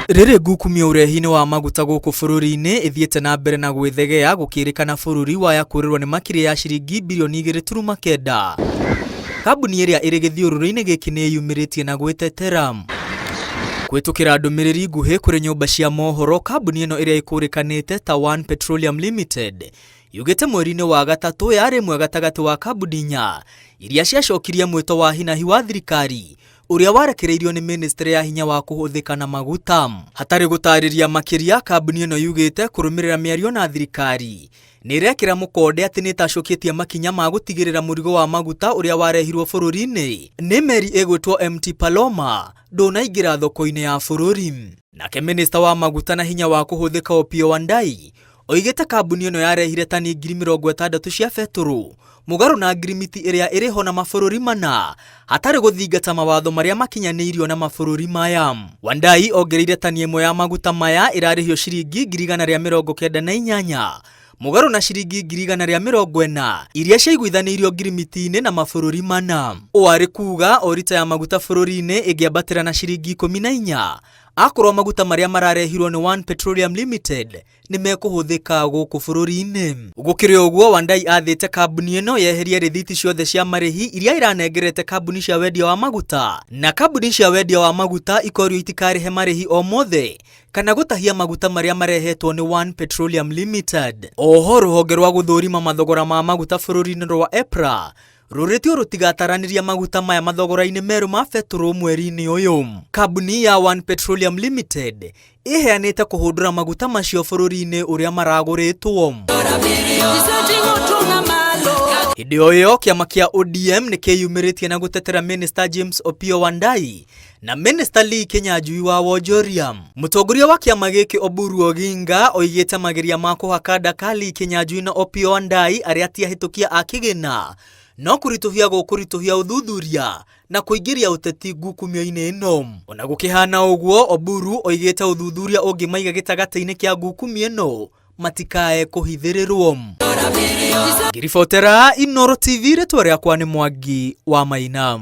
Rĩrĩ ngukumio ũrehi-inĩ wa maguta gũkũ bũrũri-inĩ ĩthiĩte na mbere na gwĩthegea gũkĩrĩkana bũrũri waya kũrĩrwo nĩ makĩria ya ciringi birioni 2.9. Kambuni ĩrĩa ĩrĩ gĩthiũrũrĩ-inĩ gĩkĩ nĩ yumĩrĩtie na gwĩtetera. Kwĩtũkĩra ndũmĩrĩri nguhĩ kũrĩ nyũmba cia mohoro, kambuni ĩno ĩrĩa ĩkũrĩkanĩte ta One Petroleum Limited yugĩte mweri-inĩ wa gatatũ yarĩ ĩmwe gatagatĩ wa kambuni inya iria ciacokirie mwĩto wa hinahi wa thirikari ũrĩa warekereirio nĩ Ministry ya hinya wa kũhũthĩka na maguta. Hatarĩ gũtarĩria makĩria, kambuni ĩno yugĩte kũrũmĩrĩra mĩario na thirikari nĩ ĩrekĩra mũkonde atĩ nĩ ĩtacũkĩtie makinya ma gũtigĩrĩra mũrigo wa maguta ũrĩa warehirwo bũrũri-inĩ nĩ meri ĩgwĩtwo MT Paloma ndũnaingĩra thoko-inĩ ya bũrũri. Nake Minister wa maguta na hinya wa kũhũthĩka Opiyo Wandayi oigĩte kambuni ĩno yarehire tani 60,000 cia betũrũ mũgarũ na ngirimiti ĩrĩa ĩrĩho na mabũrũri mana hatarĩ gũthingata mawatho marĩa makinyanĩirio na mabũrũri maya. Wandayi ongereire tani ĩmwe ya maguta maya ĩrarĩhio ciringi 198 mũgarũ na ciringi 140 iria ciaiguithanĩirio ngirimiti-inĩ na mabũrũri mana. Ũũ arĩ kuuga o rita ya maguta bũrũri-inĩ ĩngĩambatĩra na ciringi 14 akorwo maguta marĩa mararehirwo nĩ One Petroleum Limited nĩ mekũhũthĩka gũkũ bũrũri-inĩ. Gũkĩrĩ ũguo, Wandayi athĩte kambuni ĩno yeherie rĩthiti ciothe cia marĩhi iria iranengerete kambuni cia wendia wa maguta, na kambuni cia wendia wa maguta ikorio itikarĩhe marĩhi o mothe kana gũtahia maguta marĩa marehetwo nĩ One Petroleum Limited. Oho rũhonge rwa gũthũrima mathogora ma maguta bũrũri-inĩ rwa EPRA rũrĩtio rũtigataranĩria maguta maya mathogora-inĩ merũ ma betũrũ mweri-inĩ ũyũ. Kambuni ya One Petroleum Limited ĩheanĩte kũhũndũra maguta macio bũrũri-inĩ ũrĩa maragũrĩtwo. Hĩndĩ o ĩyo kĩama kĩa ODM nĩ kĩyumĩrĩtie na gũtetera Minister James Opiyo Wandayi na Minister Lee Kinyanjui wa Wonjoria. Mũtongoria wa kĩama gĩkĩ Oburu Oginga oigĩte mageria ma kũhaka ndaka Lee Kinyanjui na Opiyo Wandayi arĩa ti ahĩtũkia a kĩgĩna no kũritũhia gũkũritũhia ũthuthuria na kũingĩria ũteti ngukumio-inĩ ĩno. Ona gũkĩhana ũguo, Oburu oigĩte ũthuthuria ũngĩmaiga gĩtagatĩ-inĩ kĩa ngukumio ĩno matikae kũhithĩrĩrwo. Ngĩribotera Inooro TV, rĩtwa rĩakwa nĩ Mwangi wa Maina.